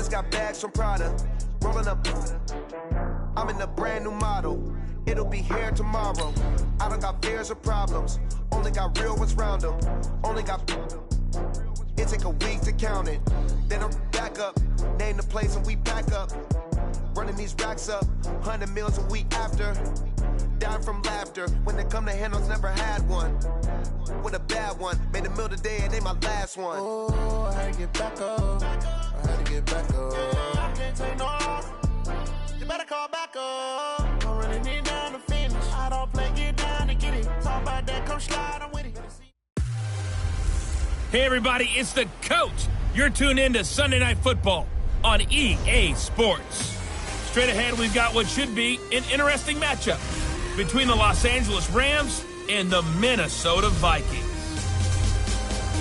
just got bags from Prada. Rolling up. I'm in a brand new model. It'll be here tomorrow. I don't got fears or problems. Only got real ones round them. Only got. It take a week to count it. Then I'm back up. Name the place and we back up. Running these racks up. 100 meals a week after. Dying from laughter. When they come to handles, never had one. With a bad one. Made a meal today and they my last one. Oh, I had to get back up. I had to get back up. I can't take no loss. You better call back up. Don't really need down to finish. I don't play, get down to get it. Talk about that, come slide, I'm with it. Hey everybody, it's the coach. You're tuned in to Sunday Night Football on EA Sports. Straight ahead, we've got what should be an interesting matchup between the Los Angeles Rams and the Minnesota Vikings.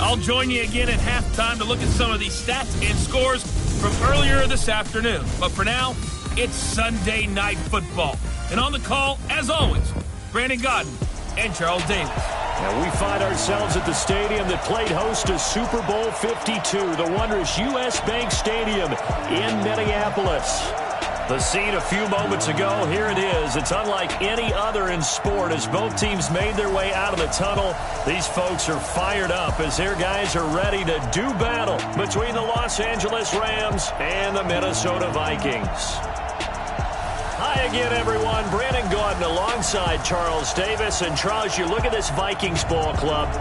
I'll join you again at halftime to look at some of these stats and scores from earlier this afternoon. But for now, it's Sunday Night Football. And on the call, as always, Brandon Godden and Charles Davis. And we find ourselves at the stadium that played host to Super Bowl 52, the wondrous U.S. Bank Stadium in Minneapolis. The scene a few moments ago, here it is. It's unlike any other in sport as both teams made their way out of the tunnel. These folks are fired up as their guys are ready to do battle between the Los Angeles Rams and the Minnesota Vikings. Hi again, everyone. Brandon Gaudin alongside Charles Davis. And Charles, you look at this Vikings ball club.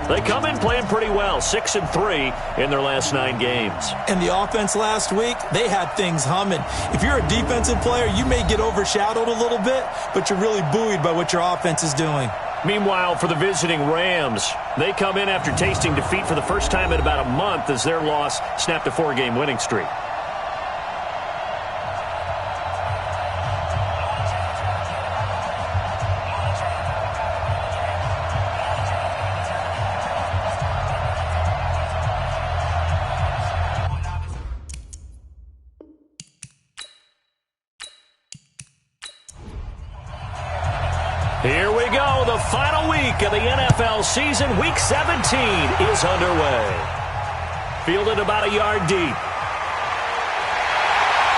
They come in playing pretty well, 6-3 in their last 9 games. And the offense last week, they had things humming. If you're a defensive player, you may get overshadowed a little bit, but you're really buoyed by what your offense is doing. Meanwhile, for the visiting Rams, they come in after tasting defeat for the first time in about a month as their loss snapped a 4-game winning streak. Here we go. The final week of the NFL season. Week 17 is underway. Fielded about a yard deep.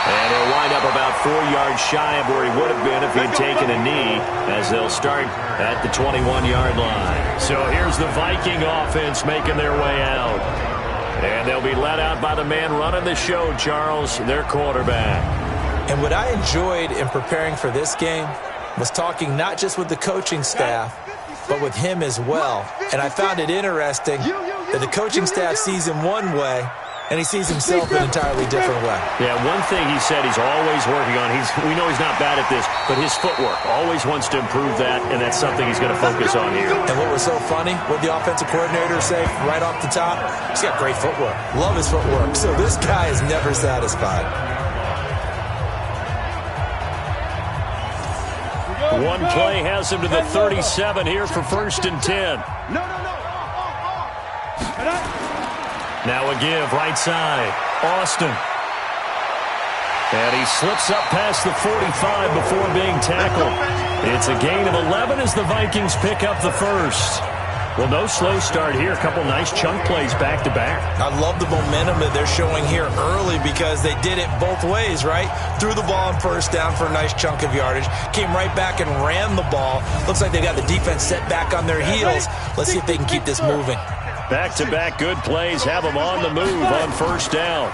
And he'll wind up about 4 yards shy of where he would have been if he had taken a knee, as they'll start at the 21-yard line. So here's the Viking offense making their way out. And they'll be led out by the man running the show, Charles, their quarterback. And what I enjoyed in preparing for this game was talking not just with the coaching staff, but with him as well. And I found it interesting that the coaching staff sees him one way, and he sees himself an entirely different way. Yeah, one thing he said he's always working on, we know he's not bad at this, but his footwork, always wants to improve that, and that's something he's going to focus on here. And what was so funny, what the offensive coordinator say right off the top, he's got great footwork. Love his footwork. So this guy is never satisfied. One play has him to the 37 here for 1st and 10. Now a give, right side. Austin. And he slips up past the 45 before being tackled. It's a gain of 11 as the Vikings pick up the first. Well, no slow start here. A couple nice chunk plays back-to-back. I love the momentum that they're showing here early because they did it both ways, right? Threw the ball on 1st down for a nice chunk of yardage. Came right back and ran the ball. Looks like they got the defense set back on their heels. Let's see if they can keep this moving. Back-to-back good plays have him on the move on 1st down.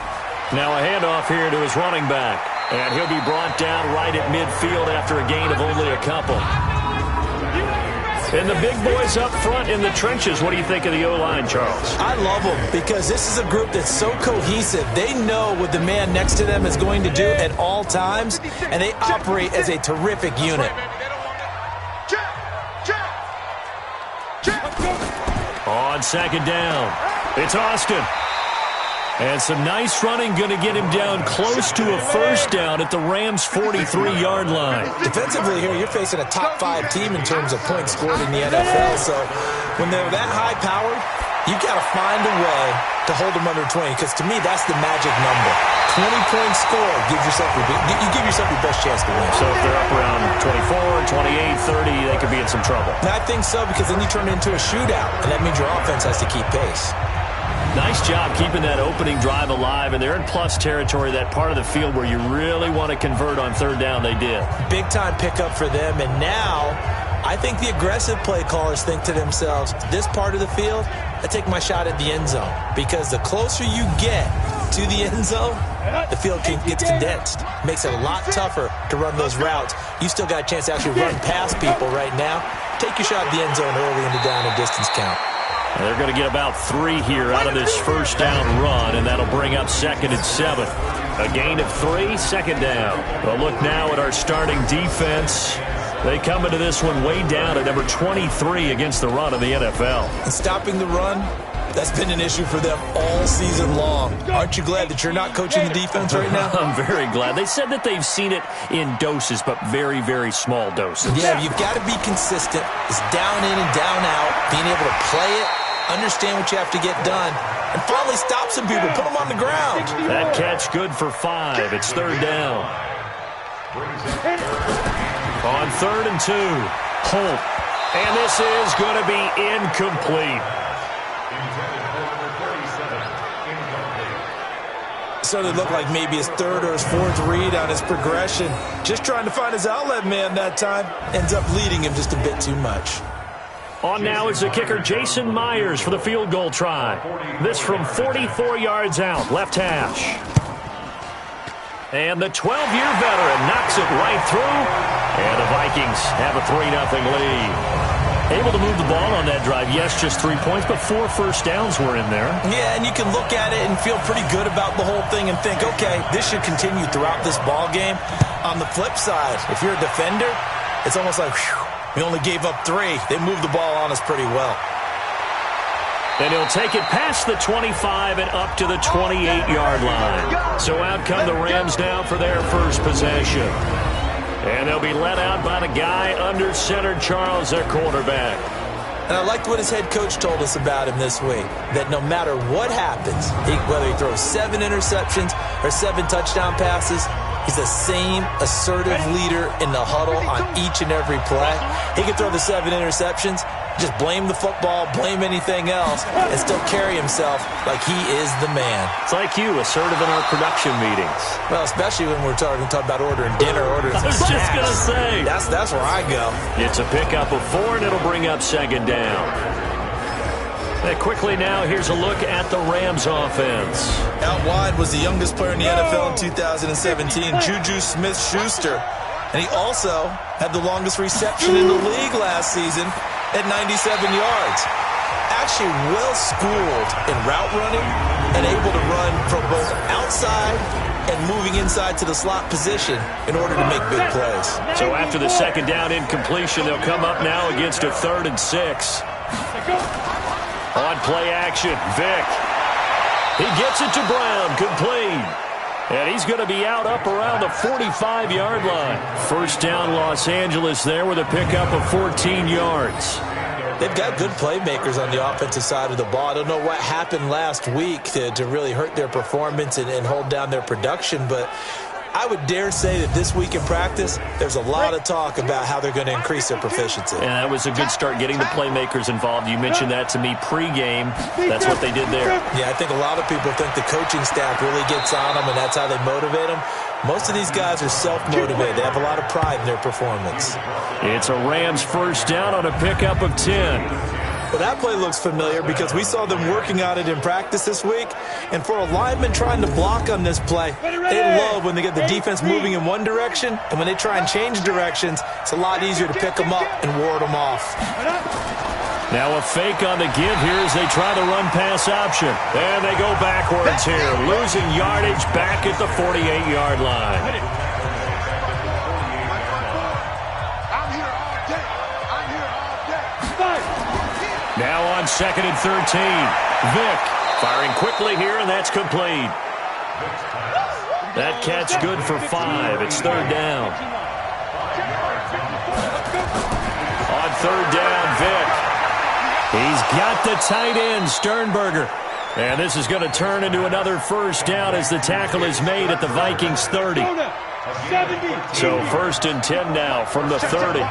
Now a handoff here to his running back. And he'll be brought down right at midfield after a gain of only a couple. And the big boys up front in the trenches. What do you think of the O-line, Charles? I love them because this is a group that's so cohesive. They know what the man next to them is going to do at all times, and they operate as a terrific unit. On 2nd down, it's Austin. And some nice running, going to get him down close to a 1st down at the Rams' 43-yard line. Defensively here, you're facing a top 5 team in terms of points scored in the NFL. So when they're that high-powered, you got to find a way to hold them under 20, because to me, that's the magic number. 20-point score, you give yourself your best chance to win. So if they're up around 24, 28, 30, they could be in some trouble. And I think so, because then you turn it into a shootout, and that means your offense has to keep pace. Nice job keeping that opening drive alive, and they're in plus territory, that part of the field where you really want to convert on third down. They did. Big-time pickup for them, and now I think the aggressive play callers think to themselves, this part of the field, I take my shot at the end zone, because the closer you get to the end zone, the field gets condensed. Makes it a lot tougher to run those routes. You still got a chance to actually run past people right now. Take your shot at the end zone early in the down and distance count. They're going to get about 3 here out of this first down run, and that'll bring up 2nd and 7. A gain of 3, second down. But look now at our starting defense. They come into this one way down at number 23 against the run of the NFL. And stopping the run, that's been an issue for them all season long. Aren't you glad that you're not coaching the defense right now? I'm very glad. They said that they've seen it in doses, but very, very small doses. Yeah, you've got to be consistent. It's down in and down out, being able to play it, understand what you have to get done, and finally stop some people, put them on the ground. That catch good for 5. It's third down. On 3rd and 2, Holt. And this is going to be incomplete. So it looked like maybe his 3rd or his 4th read on his progression. Just trying to find his outlet man that time. Ends up leading him just a bit too much. On now is the kicker, Jason Myers, for the field goal try. This from 44 yards out, left hash. And the 12-year veteran knocks it right through. And the Vikings have a 3-0 lead. Able to move the ball on that drive. Yes, just 3 points, but 4 first downs were in there. Yeah, and you can look at it and feel pretty good about the whole thing and think, okay, this should continue throughout this ball game. On the flip side, if you're a defender, it's almost like, whew, we only gave up 3. They moved the ball on us pretty well. And he'll take it past the 25 and up to the 28-yard line. So out come the Rams now for their first possession. And they'll be let out by the guy under center, Charles, their quarterback. And I liked what his head coach told us about him this week, that no matter what happens, whether he throws 7 interceptions or 7 touchdown passes, he's the same assertive leader in the huddle on each and every play. He can throw the 7 interceptions, just blame the football, blame anything else, and still carry himself like he is the man. It's like you, assertive in our production meetings. Well, especially when we're talking about ordering dinner, ordering some snacks. I was just going to say. That's where I go. It's a pickup of 4, and it'll bring up 2nd down. And quickly now, here's a look at the Rams offense. Out wide was the youngest player in the NFL in 2017, Juju Smith-Schuster. And he also had the longest reception in the league last season at 97 yards. Actually well-schooled in route running and able to run from both outside and moving inside to the slot position in order to make big plays. So after the 2nd down incompletion, they'll come up now against a 3rd and 6. On play action, Vick. He gets it to Brown, complete. And he's going to be out up around the 45-yard line. First down, Los Angeles there with a pickup of 14 yards. They've got good playmakers on the offensive side of the ball. I don't know what happened last week to really hurt their performance and hold down their production, but I would dare say that this week in practice, there's a lot of talk about how they're going to increase their proficiency. And that was a good start, getting the playmakers involved. You mentioned that to me pregame. That's what they did there. Yeah, I think a lot of people think the coaching staff really gets on them, and that's how they motivate them. Most of these guys are self-motivated. They have a lot of pride in their performance. It's a Rams first down on a pickup of 10. Well, that play looks familiar because we saw them working on it in practice this week. And for a lineman trying to block on this play, they love when they get the defense moving in one direction. And when they try and change directions, it's a lot easier to pick them up and ward them off. Now a fake on the give here as they try the run-pass option. And they go backwards here, losing yardage back at the 48-yard line. Now on 2nd and 13, Vick firing quickly here, and that's complete. That catch good for 5. It's 3rd down. On 3rd down, Vick. He's got the tight end, Sternberger. And this is going to turn into another first down as the tackle is made at the Vikings 30. So 1st and 10 now from the 30.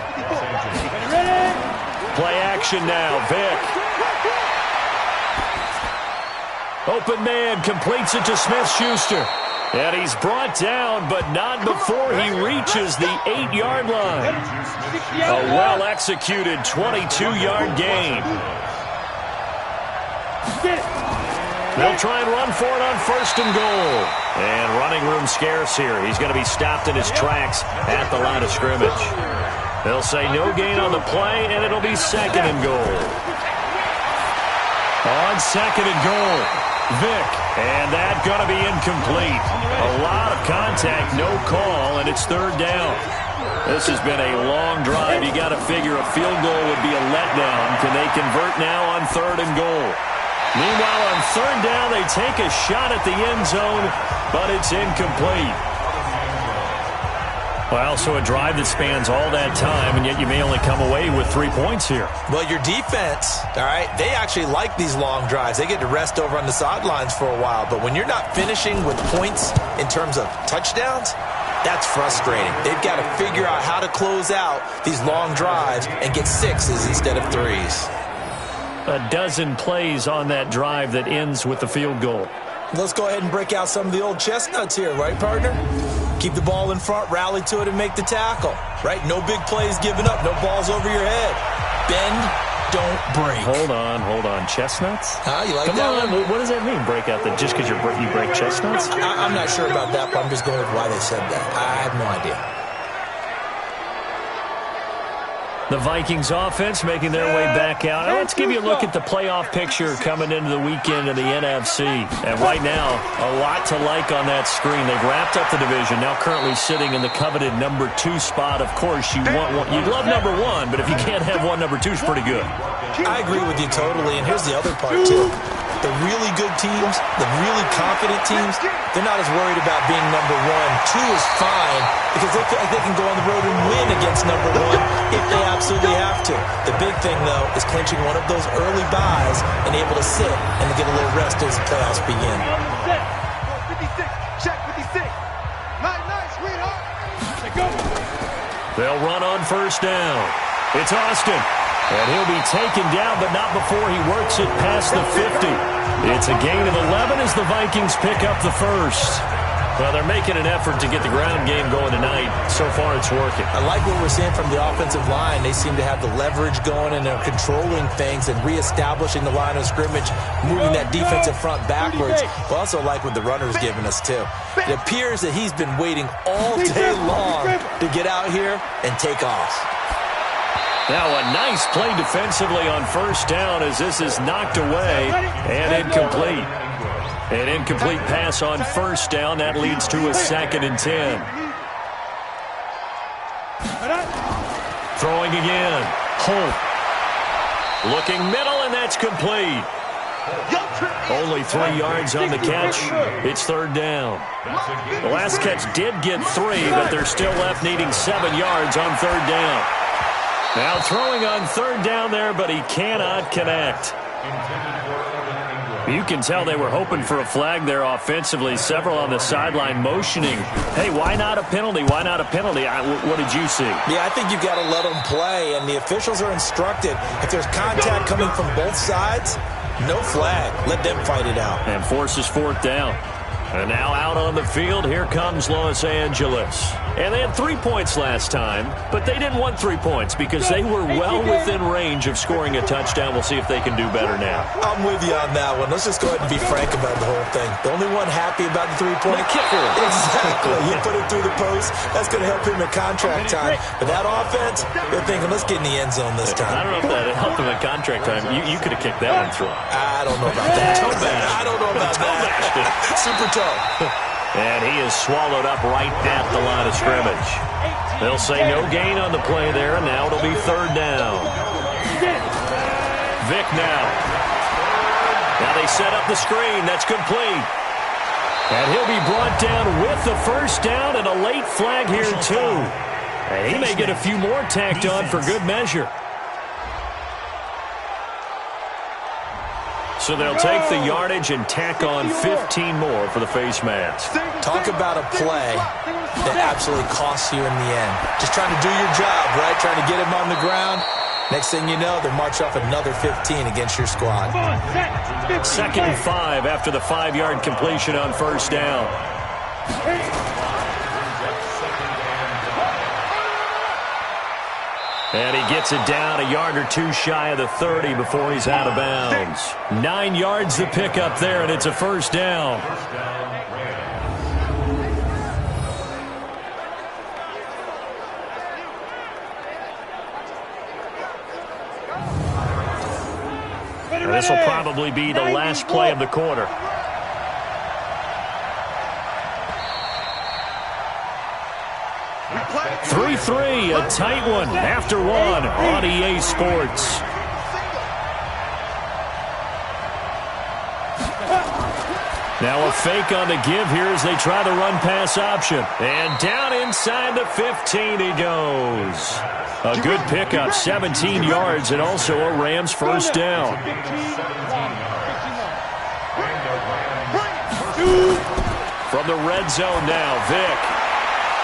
Play action now, Vick. Open man completes it to Smith-Schuster. And he's brought down, but not before he reaches the 8-yard line. A well-executed 22-yard gain. They'll try and run for it on 1st and goal. And running room scarce here. He's going to be stopped in his tracks at the line of scrimmage. They'll say no gain on the play, and it'll be 2nd and goal. On 2nd and goal, Vick. And that's going to be incomplete. A lot of contact, no call, and it's 3rd down. This has been a long drive. You got to figure a field goal would be a letdown. Can they convert now on 3rd and goal? Meanwhile, on 3rd down, they take a shot at the end zone, but it's incomplete. Well, so a drive that spans all that time, and yet you may only come away with 3 points here. Well, your defense, all right, they actually like these long drives. They get to rest over on the sidelines for a while. But when you're not finishing with points in terms of touchdowns, that's frustrating. They've got to figure out how to close out these long drives and get 6s instead of 3s. A dozen plays on that drive that ends with the field goal. Let's go ahead and break out some of the old chestnuts here, right, partner? Keep the ball in front, rally to it, and make the tackle, right? No big plays given up, no balls over your head. Bend, don't break. Hold on. Chestnuts? You like Come that on, one? what does that mean, break out? Just because you break chestnuts? I'm not sure about that, but I'm just going with why they said that. I have no idea. The Vikings offense making their way back out. Now let's give you a look at the playoff picture coming into the weekend of the NFC. And right now, a lot to like on that screen. They've wrapped up the division, now currently sitting in the coveted number 2 spot. Of course, you'd love number 1, but if you can't have one, number 2 is pretty good. I agree with you totally, and here's the other part, too. The really good teams, the really confident teams, they're not as worried about being number 1. 2 is fine because they feel like they can go on the road and win against number 1 if they absolutely have to. The big thing, though, is clinching one of those early byes and able to sit and to get a little rest as the playoffs begin. 56, check 56. Night, sweetheart. They go. They'll run on 1st down. It's Austin. And he'll be taken down, but not before he works it past the 50. It's a gain of 11 as the Vikings pick up the 1st. Well, they're making an effort to get the ground game going tonight. So far, it's working. I like what we're seeing from the offensive line. They seem to have the leverage going, and they're controlling things and reestablishing the line of scrimmage, moving that defensive front backwards. I also like what the runner's giving us, too. It appears that he's been waiting all day long to get out here and take off. Now a nice play defensively on 1st down as this is knocked away and incomplete. An incomplete pass on 1st down. That leads to a 2nd and 10. Throwing again. Holt. Looking middle, and that's complete. Only 3 yards on the catch. It's 3rd down. The last catch did get 3, but they're still left needing 7 yards on 3rd down. Now throwing on 3rd down there, but he cannot connect. You can tell they were hoping for a flag there offensively. Several on the sideline motioning. Hey, why not a penalty? Why not a penalty? What did you see? Yeah, I think you've got to let them play, and the officials are instructed. If there's contact coming from both sides, no flag. Let them fight it out. And forces 4th down. And now out on the field, here comes Los Angeles. And they had 3 points last time, but they didn't want 3 points because they were well within range of scoring a touchdown. We'll see if they can do better now. I'm with you on that one. Let's just go ahead and be frank about the whole thing. The only one happy about the 3-point kicker. Exactly. You put it through the post. That's going to help him in contract time. But that offense, they're thinking, let's get in the end zone this time. I don't know if that helped him in contract time. You could have kicked that one through. I don't know about that. I don't know about that. Super tough. And he is swallowed up right at the line of scrimmage. They'll say no gain on the play there, and now it'll be 3rd down. Vick now. Now they set up the screen. That's complete. And he'll be brought down with the 1st down and a late flag here, too. And he may get a few more tacked on for good measure. So they'll take the yardage and tack on 15 more for the face mask. Talk about a play that absolutely costs you in the end. Just trying to do your job, right? Trying to get him on the ground. Next thing you know, they're marching off another 15 against your squad. 2nd and 5 after the 5-yard completion on first down. And he gets it down a yard or two shy of the 30 before he's out of bounds. 9 yards to pick up there, and it's a first down. And this will probably be the last play of the quarter. Three, a tight one after one on EA Sports. Now a fake on the give here as they try the run-pass option. And down inside the 15 he goes. A good pickup, 17 yards, and also a Rams first down. From the red zone now, Vick.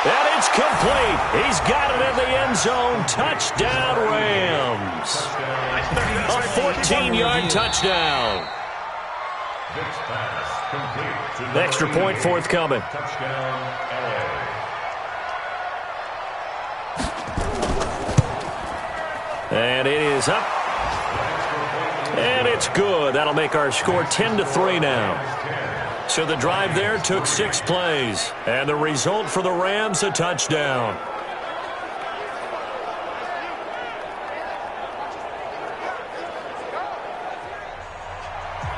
And it's complete. He's got it in the end zone. Touchdown, Rams. A 14-yard touchdown. Extra point forthcoming. And it is up. And it's good. That'll make our score 10-3 now. So the drive there took 6 plays. And the result for the Rams, a touchdown.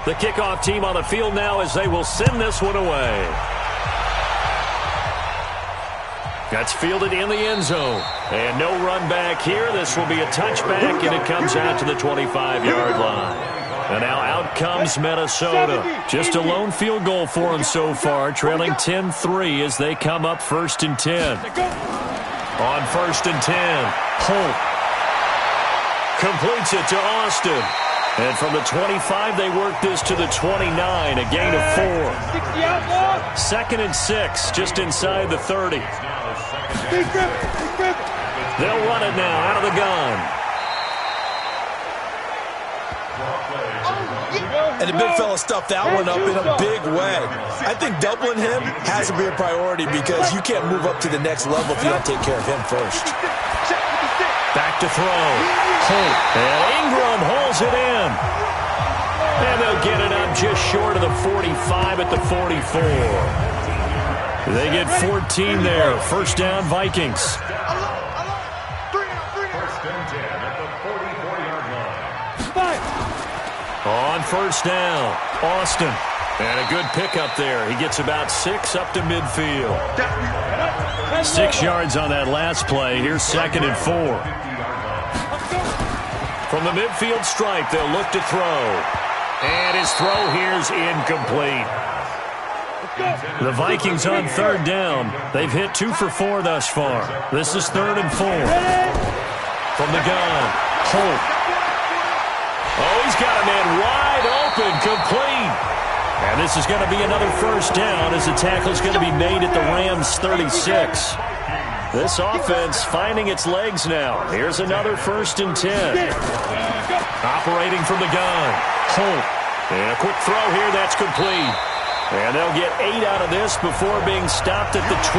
The kickoff team on the field now as they will send this one away. That's fielded in the end zone. And no run back here. This will be a touchback, and it comes out to the 25-yard line. And now out comes Minnesota. Just a lone field goal for them so far, trailing 10-3 as they come up 1st and 10. On 1st and 10, Holt completes it to Austin. And from the 25, they work this to the 29, a gain of 4. 2nd and 6, just inside the 30. They'll run it now out of the gun. And the big fella stuffed that one up in a big way. I think doubling him has to be a priority because you can't move up to the next level if you don't take care of him first. Back to throw. Holt. And Ingram holds it in. And they'll get it up just short of the 45 at the 44. They get 14 there. First down, Vikings. First and 10 at the 44-yard line. On first down, Austin. And a good pickup there. He gets about 6 up to midfield. 6 yards on that last play. Here's 2nd and 4. From the midfield stripe, they'll look to throw. And his throw here's incomplete. The Vikings on 3rd down. They've hit 2 for 4 thus far. This is 3rd and 4. From the gun, Holt. Oh, he's got a man wide open, complete. And this is going to be another first down as the tackle's going to be made at the Rams' 36. This offense finding its legs now. Here's another 1st and 10. Operating from the gun, Holt. And a quick throw here, that's complete. And they'll get 8 out of this before being stopped at the 28.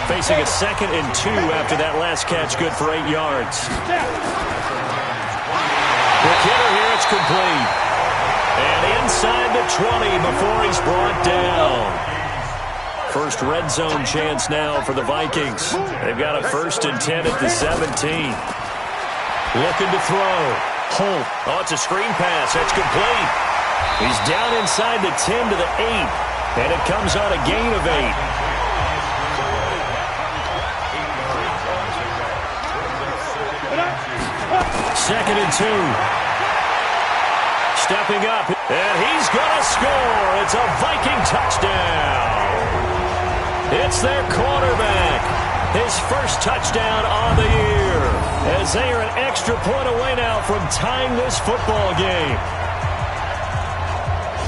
Facing a 2nd and 2 after that last catch, good for 8 yards. Quick hitter here, it's complete. And inside the 20 before he's brought down. First red zone chance now for the Vikings. They've got a 1st and 10 at the 17. Looking to throw. Holt. Oh, it's a screen pass. That's complete. He's down inside the 10 to the 8. And it comes on a gain of 8. 2nd and 2. Stepping up, and he's going to score. It's a Viking touchdown. It's their quarterback. His first touchdown on the year. As they are an extra point away now from tying this football game.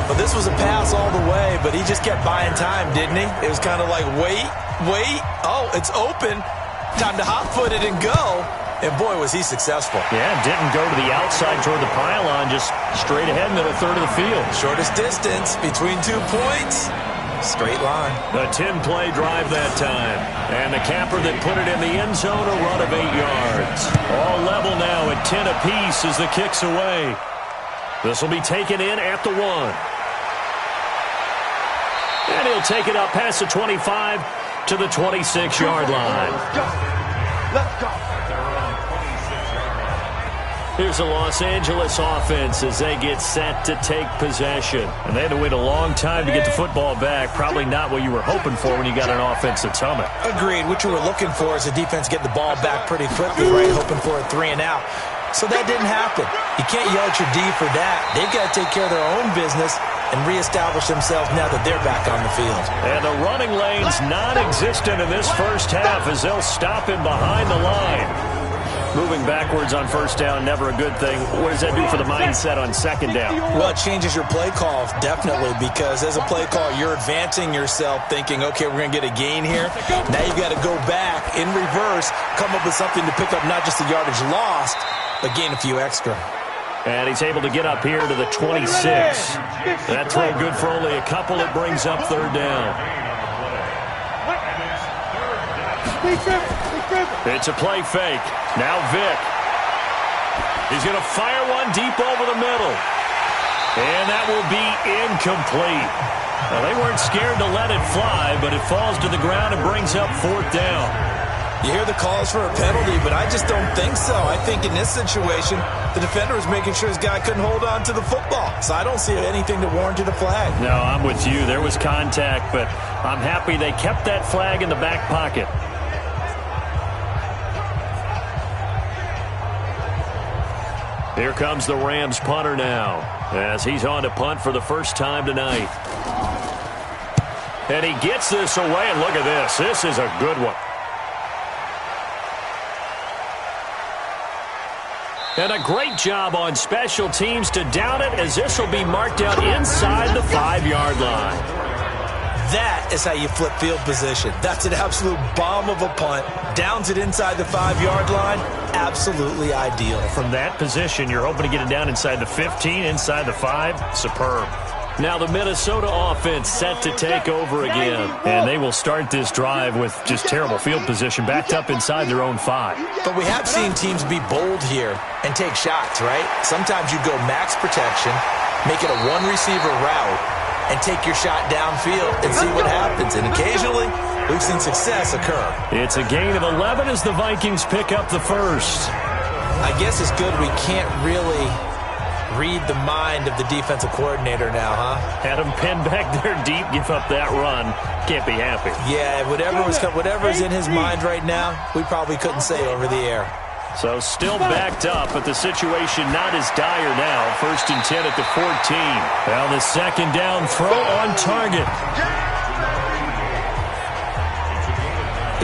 Well, this was a pass all the way, but he just kept buying time, didn't he? It was kind of like, wait. Oh, it's open. Time to hot-foot it and go. And boy, was he successful. Yeah, didn't go to the outside toward the pylon, just straight ahead, middle third of the field. Shortest distance between 2 points. Straight line. A 10-play drive that time. And the capper that put it in the end zone, a run of 8 yards. All level now at 10 apiece as the kick's away. This will be taken in at the 1. And he'll take it up past the 25 to the 26-yard line. Let's go. Here's the Los Angeles offense as they get set to take possession. And they had to wait a long time to get the football back. Probably not what you were hoping for when you got an offense that's humming. Agreed. What you were looking for is the defense getting the ball back pretty quickly, right? Hoping for a 3 and out. So that didn't happen. You can't yell at your D for that. They've got to take care of their own business and reestablish themselves now that they're back on the field. And the running lane's non-existent in this first half as they'll stop him behind the line. Moving backwards on first down, never a good thing. What does that do for the mindset on second down? Well, it changes your play call, definitely, because as a play call, you're advancing yourself thinking, okay, we're going to get a gain here. Now you've got to go back in reverse, come up with something to pick up not just the yardage lost, but gain a few extra. And he's able to get up here to the 26. That throw good for only a couple. It brings up third down. It's a play fake. Now Vic. He's going to fire one deep over the middle. And that will be incomplete. Now, they weren't scared to let it fly, but it falls to the ground and brings up fourth down. You hear the calls for a penalty, but I just don't think so. I think in this situation, the defender was making sure his guy couldn't hold on to the football. So I don't see anything that warranted a flag. No, I'm with you. There was contact, but I'm happy they kept that flag in the back pocket. Here comes the Rams punter now as he's on to punt for the first time tonight. And he gets this away, and look at this. This is a good one. And a great job on special teams to down it as this will be marked out inside the 5-yard line. That is how you flip field position. That's an absolute bomb of a punt. Downs it inside the 5-yard line. Absolutely ideal. From that position, you're hoping to get it down inside the 15, inside the 5. Superb. Now the Minnesota offense set to take over again. And they will start this drive with just terrible field position, backed up inside their own 5. But we have seen teams be bold here and take shots, right? Sometimes you go max protection, make it a one-receiver route, and take your shot downfield and see what happens. And occasionally, we've seen success occur. It's a gain of 11 as the Vikings pick up the first. I guess it's good we can't really read the mind of the defensive coordinator now, huh? Had him pinned back there deep, give up that run. Can't be happy. Yeah, whatever's in his mind right now, we probably couldn't say over the air. So still backed up, but the situation not as dire now. 1st and 10 at the 14. Well, the second down throw on target.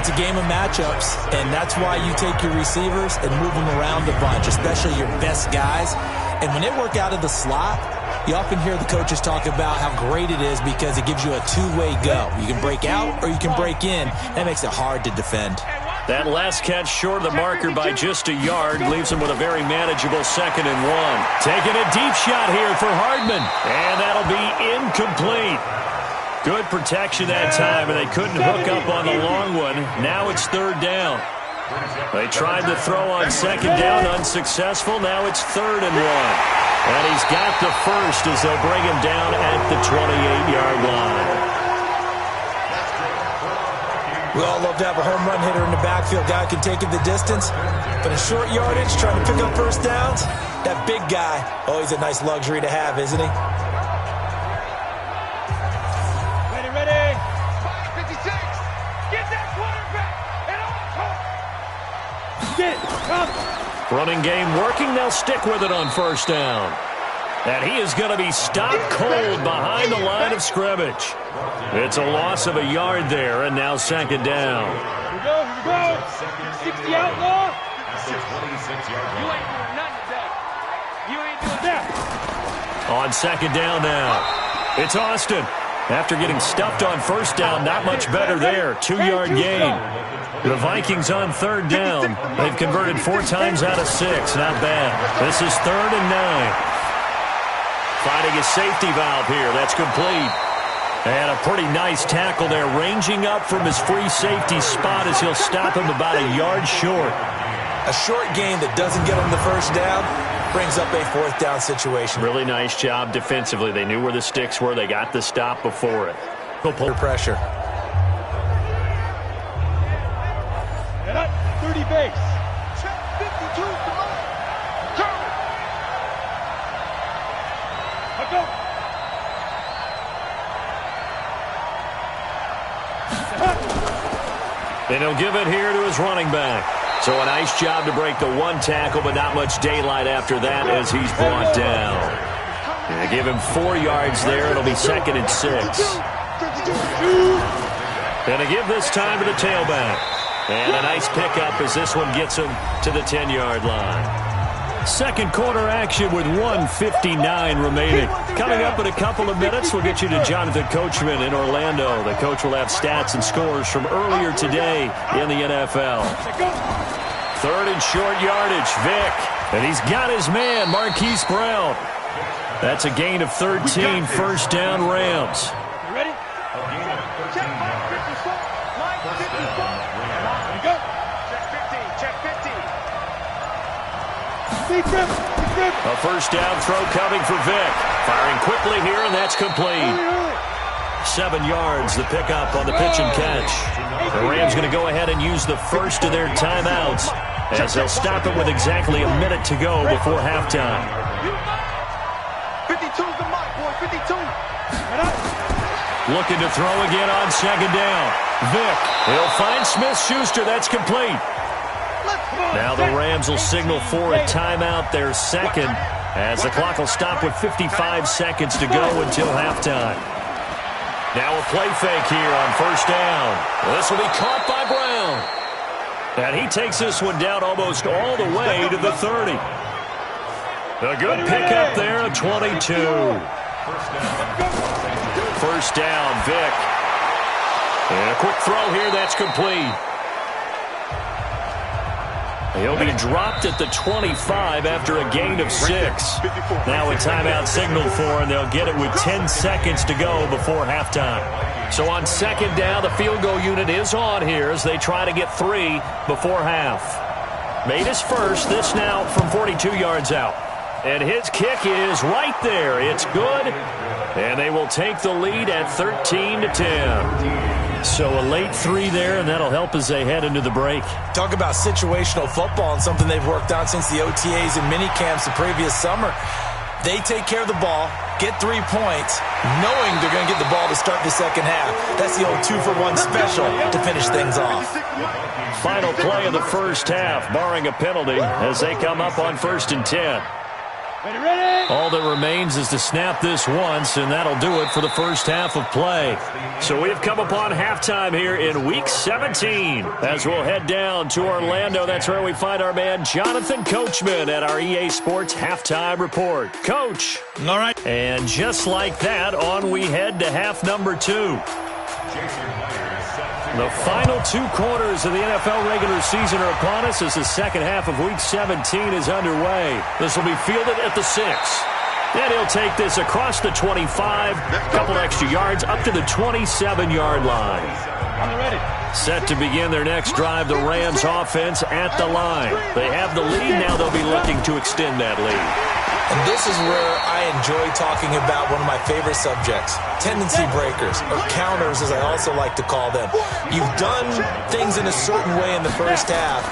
It's a game of matchups, and that's why you take your receivers and move them around a bunch, especially your best guys. And when they work out of the slot, you often hear the coaches talk about how great it is because it gives you a two-way go. You can break out or you can break in. That makes it hard to defend. That last catch short of the marker by just a yard leaves him with a very manageable 2nd and 1. Taking a deep shot here for Hardman, and that'll be incomplete. Good protection that time, and they couldn't hook up on the long one. Now it's 3rd down. They tried to throw on 2nd down, unsuccessful. Now it's 3rd and 1. And he's got the first as they'll bring him down at the 28-yard line. We all love to have a home run hitter in the backfield. Guy can take it the distance. But in short yardage, trying to pick up first downs, that big guy, always a nice luxury to have, isn't he? Ready. 556. Get that quarterback. And on. Running game working. They'll stick with it on first down. And he is going to be stopped cold behind the line of scrimmage. It's a loss of a yard there, and now 2nd down. Here we go. 60 outlaw. You ain't doing nothing today. You ain't doing that. On 2nd down now. It's Austin. After getting stuffed on first down, not much better there. 2-yard gain. The Vikings on third down. They've converted 4 times out of 6. Not bad. This is 3rd and 9. Finding a safety valve here. That's complete. And a pretty nice tackle there. Ranging up from his free safety spot as he'll stop him about a yard short. A short gain that doesn't get him the first down brings up a 4th down situation. Really nice job defensively. They knew where the sticks were. They got the stop before it. Under pressure. 30 base. Check 52. Turn. Go. And he'll give it here to his running back. So a nice job to break the 1 tackle, but not much daylight after that as he's brought down. And give him 4 yards there. It'll be 2nd and 6. And to give this time to the tailback. And a nice pickup as this one gets him to the 10-yard line. Second quarter action with 1:59 remaining. Coming up in a couple of minutes, we'll get you to Jonathan Coachman in Orlando. The coach will have stats and scores from earlier today in the NFL. 3rd and short yardage, Vick. And he's got his man, Marquise Brown. That's a gain of 13, first down Rams. You ready? Check 54. Line 54. Go. Check 15. Check 15. A first down throw coming for Vick. Firing quickly here, and that's complete. 7 yards, the pickup on the pitch and catch. The Rams going to go ahead and use the first of their timeouts as they'll stop it with exactly a minute to go before halftime. 52's the mark, boy. 52. Looking to throw again on 2nd down. Vick, he'll find Smith-Schuster. That's complete. Now the Rams will signal for a timeout, their 2nd, as the clock will stop with 55 seconds to go until halftime. Now a play fake here on first down. This will be caught by Brown. And he takes this one down almost all the way to the 30. A good pickup there at 22. First down, Vick. And a quick throw here, that's complete. He'll be dropped at the 25 after a gain of 6. Now a timeout signal for him. They'll get it with 10 seconds to go before halftime. So on 2nd down, the field goal unit is on here as they try to get 3 before half. Made his first. This now from 42 yards out. And his kick is right there. It's good. And they will take the lead at 13-10. So a late 3 there, and that'll help as they head into the break. Talk about situational football and something they've worked on since the OTAs and mini camps the previous summer. They take care of the ball, get 3 points, knowing they're going to get the ball to start the second half. That's the old 2-for-1 special to finish things off. Final play of the first half, barring a penalty, as they come up on 1st and 10. All that remains is to snap this once, and that'll do it for the first half of play. So we've come upon halftime here in Week 17. As we'll head down to Orlando, that's where we find our man Jonathan Coachman at our EA Sports Halftime Report. Coach. All right. And just like that, on we head to half number 2. The final 2 quarters of the NFL regular season are upon us as the second half of Week 17 is underway. This will be fielded at the 6. And he'll take this across the 25, a couple extra yards, up to the 27-yard line. Set to begin their next drive, the Rams offense at the line. They have the lead, now they'll be looking to extend that lead. And this is where I enjoy talking about one of my favorite subjects, tendency breakers, or counters as I also like to call them. You've done things in a certain way in the first half,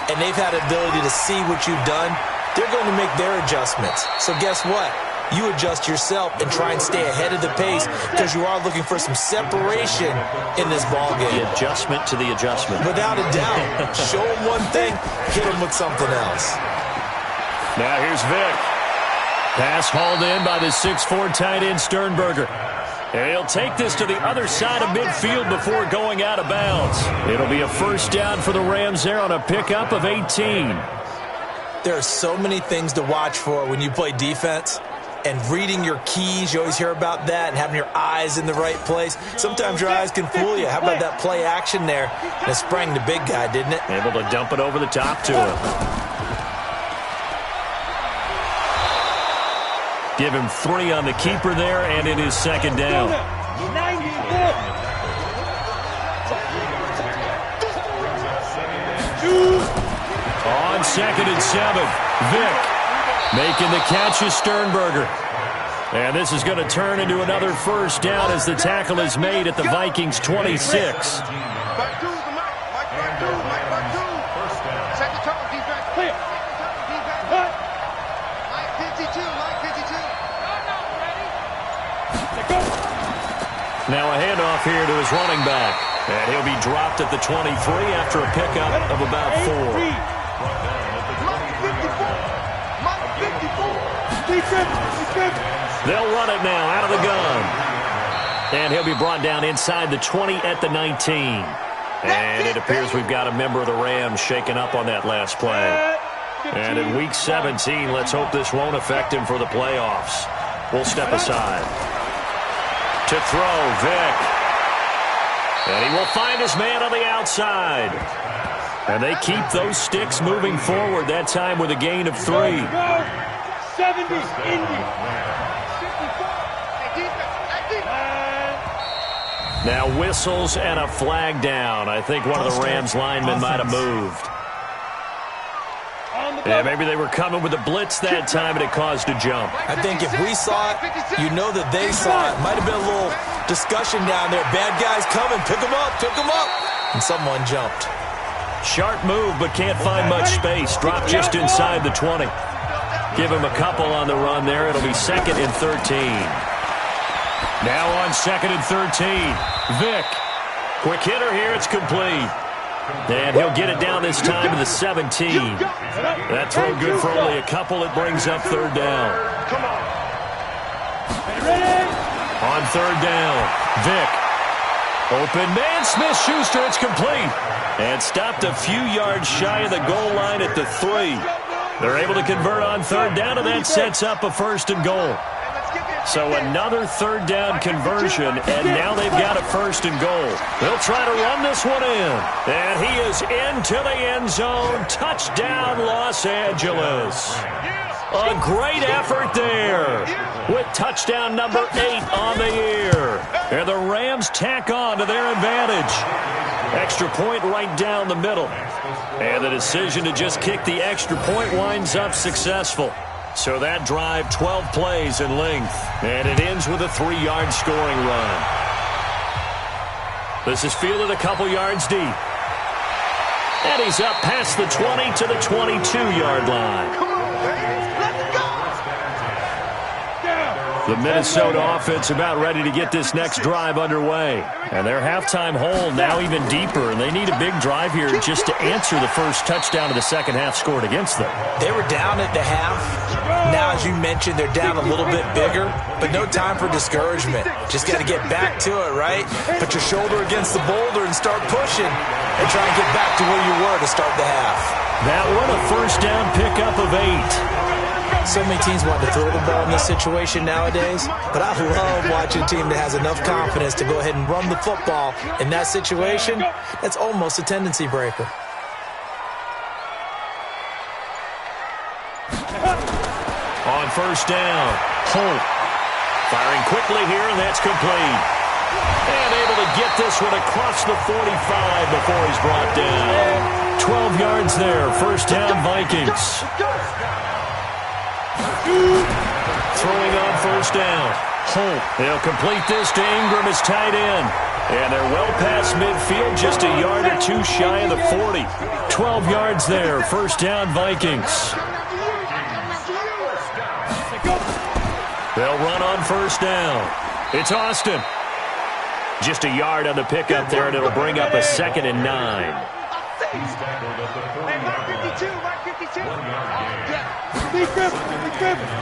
and they've had the ability to see what you've done. They're going to make their adjustments. So guess what? You adjust yourself and try and stay ahead of the pace because you are looking for some separation in this ballgame. The adjustment to the adjustment. Without a doubt. Show them one thing, hit them with something else. Now here's Vick. Pass hauled in by the 6'4" tight end Sternberger. And he'll take this to the other side of midfield before going out of bounds. It'll be a first down for the Rams there on a pickup of 18. 18. There are so many things to watch for when you play defense. And if you don't get the ball to start the second half, that's the old 2-for-1 special to finish things off. Final play of the first half, the Rams offense at the line. They have the lead, now they'll be looking to extend that lead. And this is where I enjoy talking about one of my favorite subjects, tendency breakers, or counters as I also like to call them. You've done things in a certain way in the first half, and they've had the ability to see what you've done. They're going to make their adjustments. So guess what? You adjust yourself and try and stay ahead of the pace because you are looking for some separation in this ballgame. The adjustment to the adjustment. Without a doubt. Show them one thing, hit them with something else. and reading your keys. You always hear about that, and having your eyes in the right place. Sometimes your eyes can fool you. How about that play action there? And it sprang the big guy, didn't it? Able to dump it over the top to him. Give him 3 on the keeper there, and it is second down. On 2nd and 7, Vick making the catch is Sternberger. And this is going to turn into another first down as the tackle is made at the Vikings 26. Now a handoff here to his running back. And he'll be dropped at the 23 after a pickup of about 4. They'll run it now out of the gun. And he'll be brought down inside the 20 at the 19. And it appears we've got a member of the Rams shaken up on that last play. And in Week 17, let's hope this won't affect him for the playoffs. We'll step aside. To throw, Vick. And he will find his man on the outside. And they keep those sticks moving forward, that time with a gain of 3. 70, Indy. Now whistles and a flag down. I think one of the Rams linemen might have moved. Yeah, maybe they were coming with a blitz that time and it caused a jump. I think if we saw it, you know that they saw it. Might have been a little discussion down there. Bad guys coming. Pick them up. Pick them up. And someone jumped. Sharp move, but can't find much space. Dropped just inside the 20. Give him a couple on the run there. It'll be 2nd and 13. Now on 2nd and 13. Vick. Quick hitter here. It's complete. And he'll get it down this time to the 17. That throw good for only a couple. It brings up 3rd down. On 3rd down, Vick. Open man, Smith-Schuster. It's complete. And stopped a few yards shy of the goal line at the 3. They're able to convert on 3rd down, and that sets up a 1st and goal. So another 3rd down conversion, and now they've got a 1st and goal. They'll try to run this one in. And he is into the end zone. Touchdown, Los Angeles. A great effort there with touchdown number 8 on the year. And the Rams tack on to their advantage. Extra point right down the middle. And the decision to just kick the extra point winds up successful. So that drive, 12 plays in length. And it ends with a 3-yard scoring run. This is fielded a couple yards deep. And he's up past the 20 to the 22-yard line. The Minnesota offense about ready to get this next drive underway. And their halftime hole now even deeper. And they need a big drive here just to answer the first touchdown of the second half scored against them. They were down at the half. Now, as you mentioned, they're down a little bit bigger. But no time for discouragement. Just got to get back to it, right? Put your shoulder against the boulder and start pushing. And try and get back to where you were to start the half. That one a first down pickup of 8. So many teams want to throw the ball in this situation nowadays, but I love watching a team that has enough confidence to go ahead and run the football in that situation. That's almost a tendency breaker. On first down, Holt firing quickly here, and that's complete. And able to get this one across the 45 before he's brought down. 12 yards there, first down Vikings. Throwing on first down. Holt. They'll complete this to Ingram as tight end. And they're well past midfield, just a yard or two shy of the 40. 12 yards there. First down Vikings. They'll run on first down. It's Austin. Just a yard on the pickup there, and it'll bring up a 2nd and 9.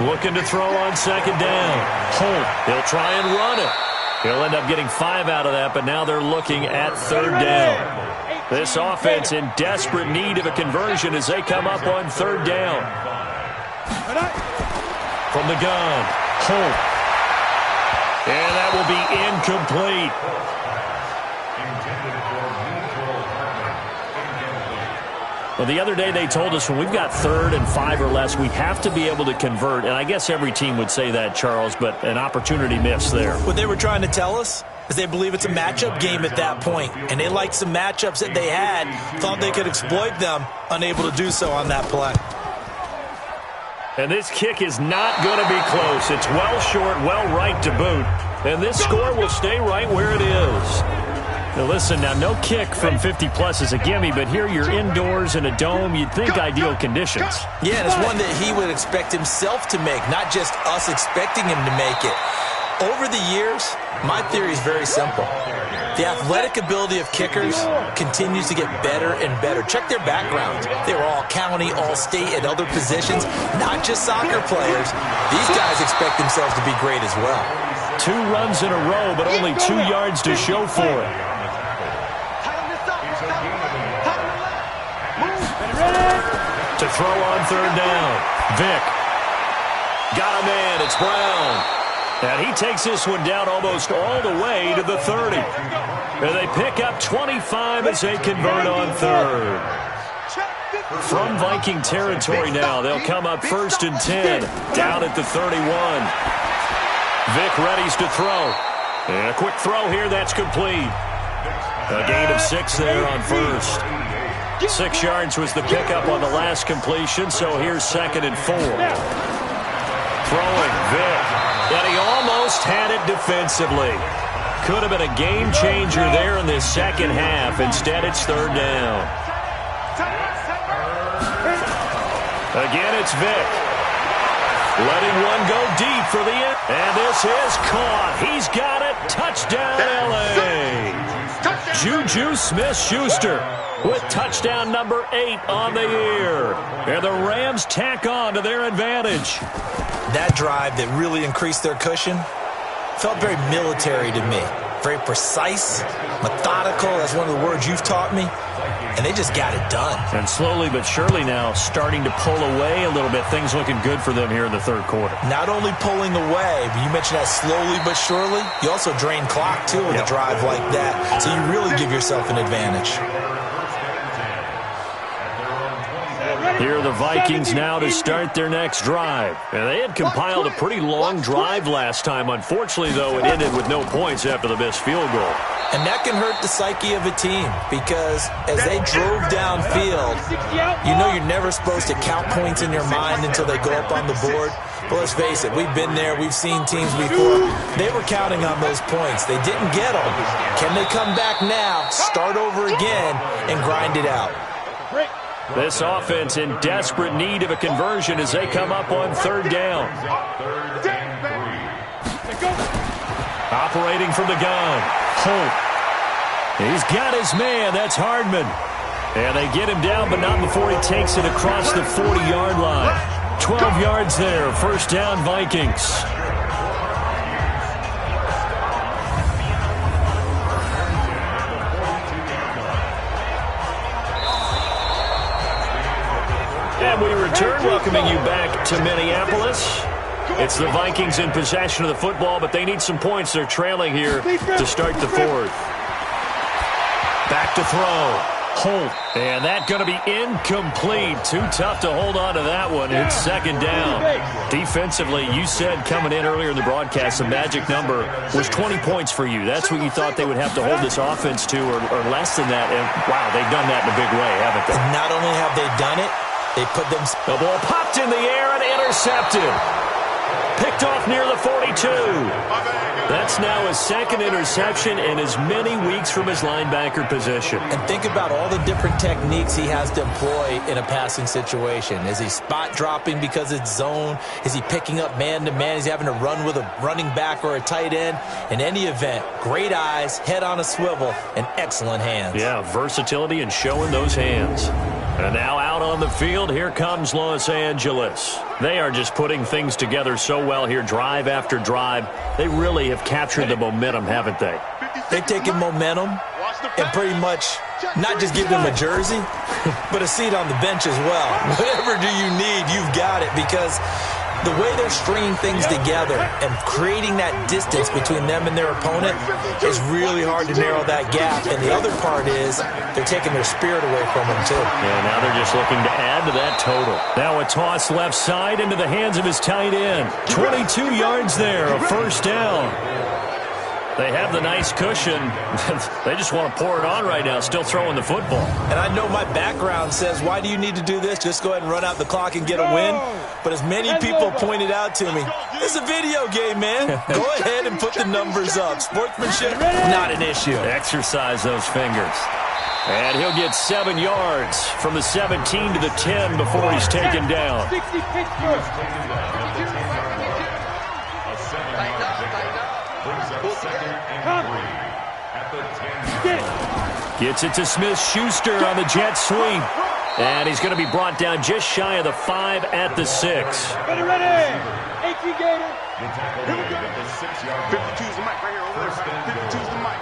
Looking to throw on second down. Holt. He'll try and run it. He'll end up getting 5 out of that, but now they're looking at 3rd down. This offense in desperate need of a conversion as they come up on 3rd down. From the gun, Holt. And that will be incomplete. Well, the other day they told us when we've got 3rd and 5 or less, we have to be able to convert. And I guess every team would say that, Charles, but an opportunity missed there. What they were trying to tell us is they believe it's a matchup game at that point. And they liked some matchups that they had, thought they could exploit them, unable to do so on that play. And this kick is not going to be close. It's well short, well right to boot. And this score will stay right where it is. Now listen, now no kick from 50-plus is a gimme, but here you're indoors in a dome. You'd think ideal conditions. Yeah, and it's one that he would expect himself to make, not just us expecting him to make it. Over the years, my theory is very simple. The athletic ability of kickers continues to get better and better. Check their backgrounds. They were all county, all state, at other positions, not just soccer players. These guys expect themselves to be great as well. 2 runs in a row, but only 2 yards to show for it. To throw on 3rd down. Vick. Got a man. It's Brown. And he takes this one down almost all the way to the 30. And they pick up 25 as they convert on 3rd. From Viking territory now, they'll come up 1st and 10. Down at the 31. Vick readies to throw. And a quick throw here. That's complete. A gain of 6 there on 1st. 6 yards was the pickup on the last completion, so here's 2nd and 4. Throwing, Vick. And he almost had it defensively. Could have been a game changer there in this second half. Instead, it's 3rd down. Again, it's Vick. Letting one go deep for the end. And this is caught. He's got it. Touchdown, L.A. Juju Smith-Schuster with touchdown number 8 on the year. And the Rams tack on to their advantage. That drive that really increased their cushion felt very military to me. Very precise, methodical. That's one of the words you've taught me. And they just got it done. And slowly but surely now starting to pull away a little bit. Things looking good for them here in the 3rd quarter. Not only pulling away, but you mentioned that slowly but surely. You also drain clock, too, with a drive like that. So you really give yourself an advantage. Here are the Vikings now to start their next drive. And they had compiled a pretty long drive last time. Unfortunately, though, it ended with no points after the missed field goal. And that can hurt the psyche of a team because as they drove downfield, you know you're never supposed to count points in your mind until they go up on the board. But let's face it, we've been there. We've seen teams before. They were counting on those points. They didn't get them. Can they come back now, start over again, and grind it out? This offense in desperate need of a conversion as they come up on 3rd down. Operating from the gun. Holt. He's got his man. That's Hardman. And they get him down, but not before he takes it across the 40-yard line. 12 yards there. 1st down, Vikings. And we return, welcoming you back to Minneapolis. It's the Vikings in possession of the football, but they need some points. They're trailing here to start the 4th. Back to throw. Holt. And that's going to be incomplete. Too tough to hold on to that one. It's 2nd down. Defensively, you said coming in earlier in the broadcast, the magic number was 20 points for you. That's what you thought they would have to hold this offense to, or less than that. And, wow, they've done that in a big way, haven't they? Not only have they done it, they put them... The ball popped in the air and intercepted. Picked off near the 42. That's now his 2nd interception in as many weeks from his linebacker position. And think about all the different techniques he has to employ in a passing situation. Is he spot dropping because it's zone? Is he picking up man-to-man? Is he having to run with a running back or a tight end? In any event, great eyes, head on a swivel, and excellent hands. Yeah, versatility and showing those hands. And now out on the field, here comes Los Angeles. They are just putting things together so well here, drive after drive. They really have captured the momentum, haven't they? They've taken momentum and pretty much not just give them a jersey, but a seat on the bench as well. Whatever do you need, you've got it, because The way they're stringing things together and creating that distance between them and their opponent is really hard to narrow that gap. And the other part is they're taking their spirit away from them, too. Yeah, now they're just looking to add to that total. Now a toss left side into the hands of his tight end. 22 yards there, a first down. They have the nice cushion. They just want to pour it on right now, still throwing the football. And I know my background says, why do you need to do this? Just go ahead and run out the clock and get a win. But as many people pointed out to me, it's a video game, man. Go ahead and put the numbers up. Sportsmanship, not an issue. Exercise those fingers. And he'll get 7 yards from the 17 to the 10 before he's taken down. 60 Pittsburgh. Gets it to Smith-Schuster on the jet sweep. And he's going to be brought down just shy of the 5 at the 6. Ready. 18 Gator. Here we go. 52's the mic right here over there. 52's the mic.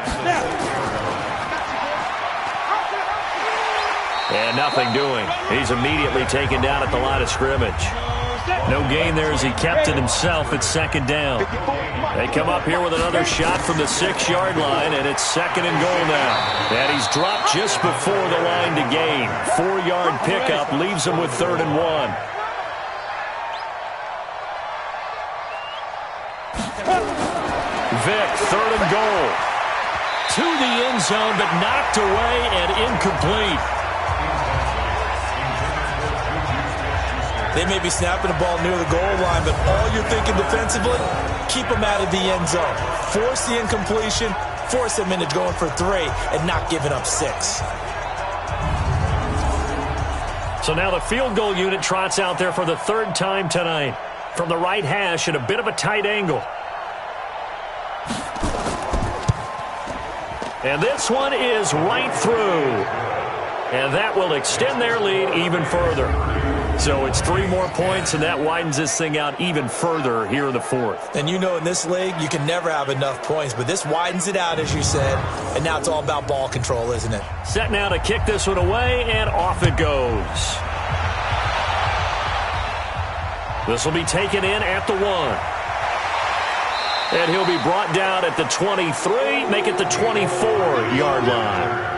And nothing doing. He's immediately taken down at the line of scrimmage. No gain there as he kept it himself at second down. They come up here with another shot from the 6-yard line, and it's 2nd and goal now. And he's dropped just before the line to gain. 4-yard pickup leaves him with 3rd and 1. Vick, 3rd and goal. To the end zone, but knocked away and incomplete. They may be snapping the ball near the goal line, but all you're thinking defensively, keep them out of the end zone. Force the incompletion, force them into going for 3, and not giving up 6. So now the field goal unit trots out there for the 3rd time tonight. From the right hash at a bit of a tight angle. And this one is right through. And that will extend their lead even further. So it's 3 more points, and that widens this thing out even further here in the 4th. And you know in this league, you can never have enough points, but this widens it out, as you said, and now it's all about ball control, isn't it? Set now to kick this one away, and off it goes. This will be taken in at the 1. And he'll be brought down at the 23, make it the 24-yard line.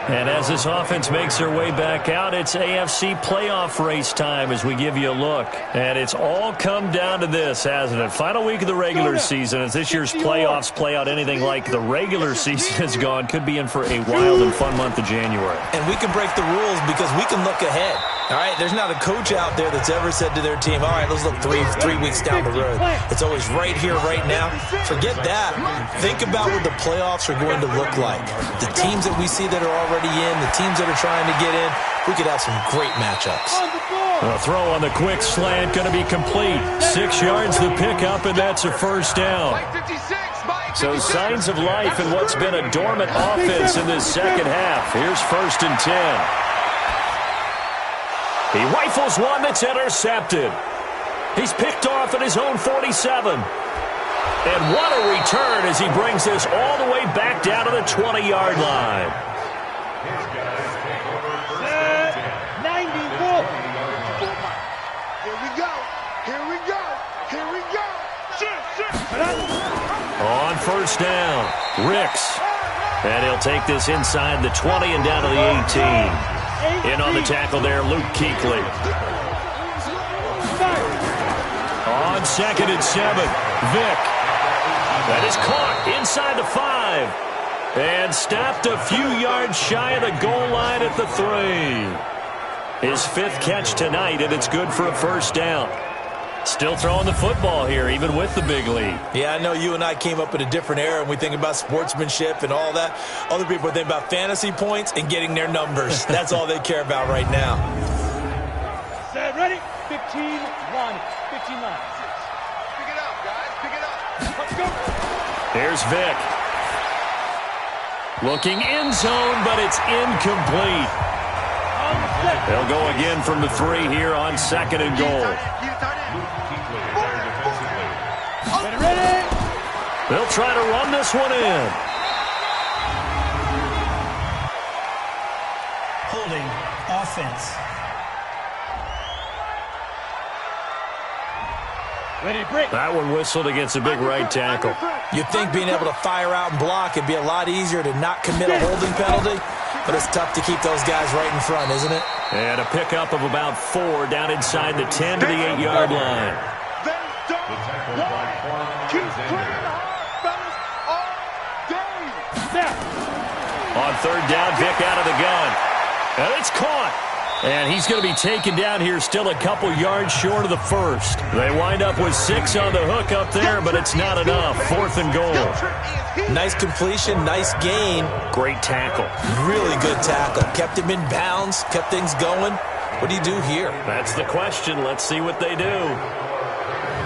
And as this offense makes their way back out, it's AFC playoff race time as we give you a look. And it's all come down to this, hasn't it? Final week of the regular season. As this year's playoffs play out anything like the regular season has gone, could be in for a wild and fun month of January. And we can break the rules because we can look ahead. All right, there's not a coach out there that's ever said to their team, all right, let's look three weeks down the road. It's always right here, right now. Forget that. Think about what the playoffs are going to look like. The teams that we see that are already in, the teams that are trying to get in, we could have some great matchups. A throw on the quick slant going to be complete. 6 yards the pickup, and that's a first down. So signs of life in what's been a dormant offense in this second half. Here's 1st and 10. He rifles one that's intercepted. He's picked off at his own 47. And what a return as he brings this all the way back down to the 20-yard line. 94. Here we go. Here we go. Here we go. On first down, Ricks. And he'll take this inside the 20 and down to the 18. In on the tackle there, Luke Kuechly. On 2nd and 7, Vick. That is caught inside the 5. And stopped a few yards shy of the goal line at the 3. His 5th catch tonight, and it's good for a first down. Still throwing the football here, even with the big lead. Yeah, I know you and I came up in a different era, and we think about sportsmanship and all that. Other people think about fantasy points and getting their numbers. That's all they care about right now. Set, ready? 15-1. 15-9. Pick it up, guys. Pick it up. Let's go. Here's Vick. Looking end zone, but it's incomplete. They'll go again from the 3 here on 2nd and goal. They'll try to run this one in. Holding offense. That one whistled against a big right tackle. You'd think being able to fire out and block would be a lot easier to not commit a holding penalty, but it's tough to keep those guys right in front, isn't it? And a pickup of about 4 down inside the 10 to the 8-yard line. On third down, Vick out of the gun. And it's caught. And he's going to be taken down here, still a couple yards short of the first. They wind up with 6 on the hook up there, but it's not enough. 4th and goal. Nice completion, nice gain. Great tackle. Really good tackle. Kept him in bounds, kept things going. What do you do here? That's the question. Let's see what they do.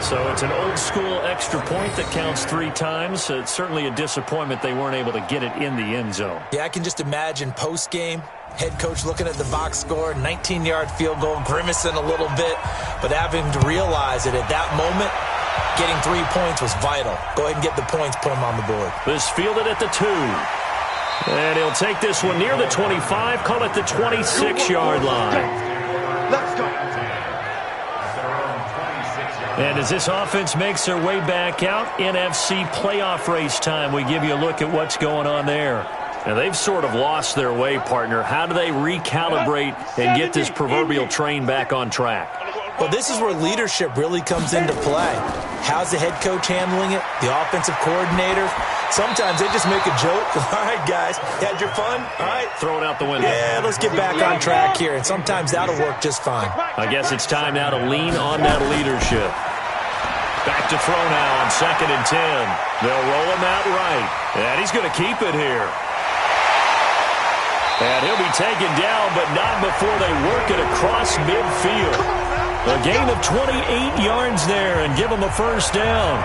So it's an old-school extra point that counts 3 times. It's certainly a disappointment they weren't able to get it in the end zone. Yeah, I can just imagine post-game, head coach looking at the box score, 19-yard field goal, grimacing a little bit, but having to realize that at that moment, getting 3 points was vital. Go ahead and get the points, put them on the board. This fielded at the 2. And he'll take this one near the 25, call it the 26-yard line. Let's go. And as this offense makes their way back out, NFC playoff race time, we give you a look at what's going on there. And they've sort of lost their way, partner. How do they recalibrate and get this proverbial train back on track? Well, this is where leadership really comes into play. How's the head coach handling it? The offensive coordinator? Sometimes they just make a joke. All right, guys, had your fun? All right. Throw it out the window. Yeah, let's get back on track here. And sometimes that'll work just fine. I guess it's time now to lean on that leadership. Back to throw now on 2nd and 10. They'll roll him out right. And he's going to keep it here. And he'll be taken down, but not before they work it across midfield. A gain of 28 yards there and give him a first down.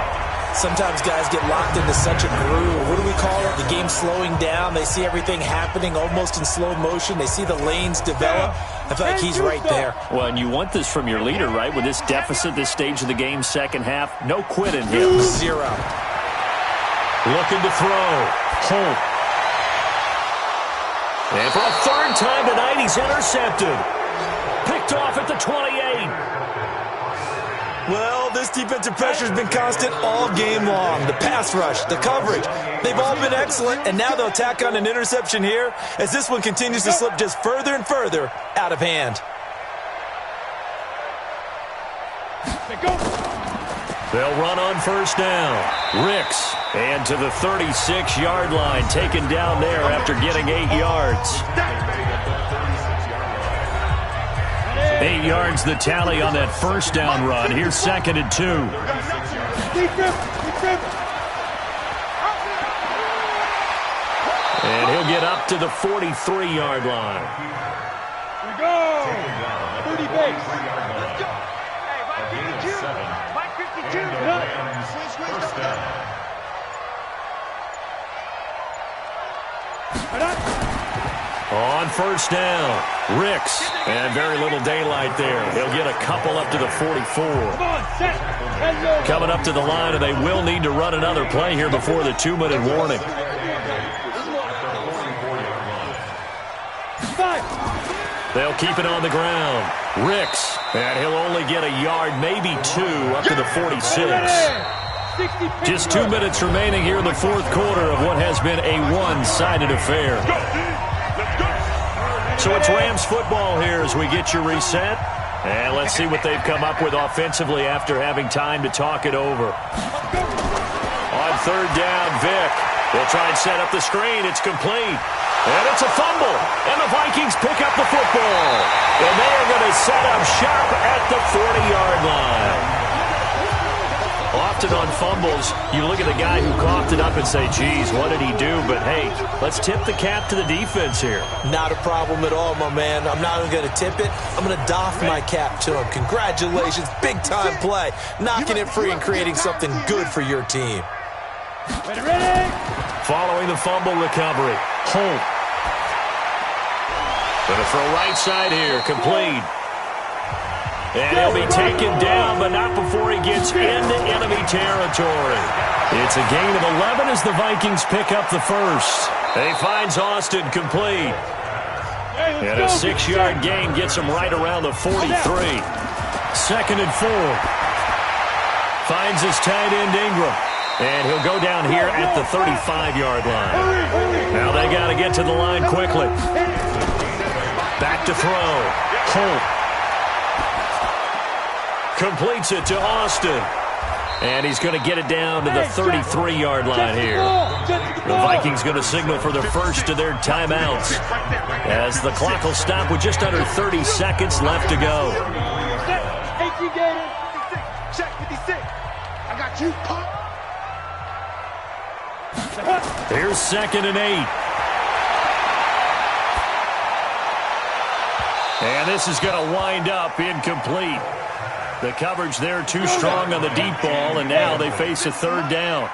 Sometimes guys get locked into such a groove. What do we call it? The game slowing down. They see everything happening almost in slow motion. They see the lanes develop. I feel like he's right there. Well, and you want this from your leader, right? With this deficit, this stage of the game, second half, no quit in him. 0. Looking to throw. Holt. And for a 3rd time tonight, he's intercepted. Picked off at the 28. Well, this defensive pressure has been constant all game long. The pass rush, the coverage, they've all been excellent, and now they'll tack on an interception here as this one continues to slip just further and further out of hand. They'll run on first down. Ricks, and to the 36-yard line, taken down there after getting 8 yards. 8 yards the tally on that first down run. Here's 2nd and 2. And he'll get up to the 43-yard line. Here we go. 30 base. Let's go. Hey, Mike 52. Mike 52. First down. On first down, Ricks, and very little daylight there. He'll get a couple up to the 44. Coming up to the line, and they will need to run another play here before the 2-minute warning. They'll keep it on the ground. Ricks, and he'll only get a yard, maybe 2, up to the 46. Just 2 minutes remaining here in the fourth quarter of what has been a one-sided affair. So it's Rams football here as we get your reset. And let's see what they've come up with offensively after having time to talk it over. On third down, Vick will try and set up the screen. It's complete. And it's a fumble. And the Vikings pick up the football. And they are going to set up shop at the 40-yard line. Often on fumbles, you look at the guy who coughed it up and say, geez, what did he do? But, hey, let's tip the cap to the defense here. Not a problem at all, my man. I'm not even going to tip it. I'm going to doff my cap to him. Congratulations. Big-time play. Knocking it free and creating something good for your team. Ready? Following the fumble recovery, Holt. Going to throw right side here, complete. And he'll be taken down, but not before he gets into enemy territory. It's a gain of 11 as the Vikings pick up the first. He finds Austin complete. And a 6-yard gain gets him right around the 43. 2nd and 4. Finds his tight end, Ingram. And he'll go down here at the 35-yard line. Now they got to get to the line quickly. Back to throw. Holt. Completes it to Austin. And he's going to get it down to the 33-yard line here. The Vikings going to signal for the first of their timeouts as the clock will stop with just under 30 seconds left to go. Check 56. I got you. Here's 2nd and 8. And this is going to wind up incomplete. The coverage there too strong on the deep ball, and now they face a 3rd down.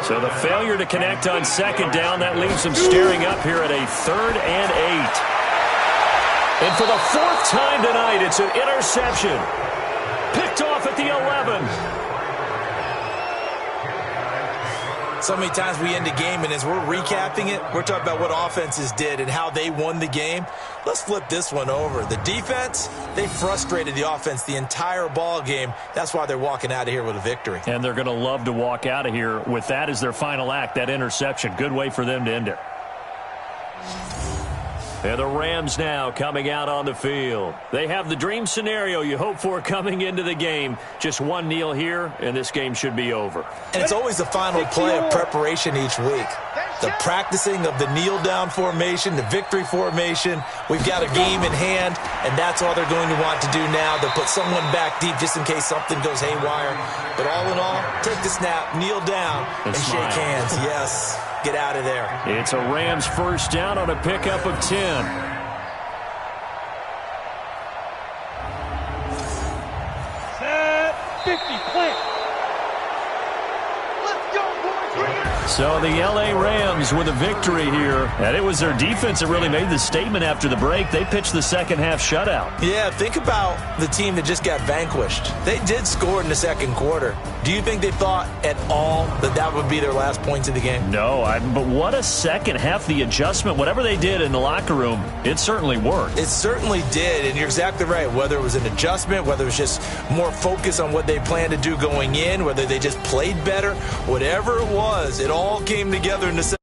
So the failure to connect on 2nd down, that leaves them staring up here at a 3rd and 8. And for the 4th time tonight, it's an interception. Picked off at the 11. So many times we end a game, and as we're recapping it, we're talking about what offenses did and how they won the game. Let's flip this one over. The defense, they frustrated the offense the entire ball game. That's why they're walking out of here with a victory. And they're going to love to walk out of here with that as their final act, that interception. Good way for them to end it. And the Rams now coming out on the field. They have the dream scenario you hope for coming into the game. Just one kneel here, and this game should be over. And it's always the final play of preparation each week. The practicing of the kneel-down formation, the victory formation. We've got a game in hand, and that's all they're going to want to do now. They'll put someone back deep just in case something goes haywire. But all in all, take the snap, kneel down, and shake hands. Yes. Get out of there. It's a Rams 1st down on a pickup of 10. Set 50, plant. Let's go, boys. Bring it. So the L.A. Rams with a victory here. And it was their defense that really made the statement after the break. They pitched the second-half shutout. Yeah, think about the team that just got vanquished. They did score in the 2nd quarter. Do you think they thought at all that that would be their last points of the game? No, but what a second half. The adjustment, whatever they did in the locker room, it certainly worked. It certainly did, and you're exactly right. Whether it was an adjustment, whether it was just more focus on what they planned to do going in, whether they just played better, whatever it was, it all came together in the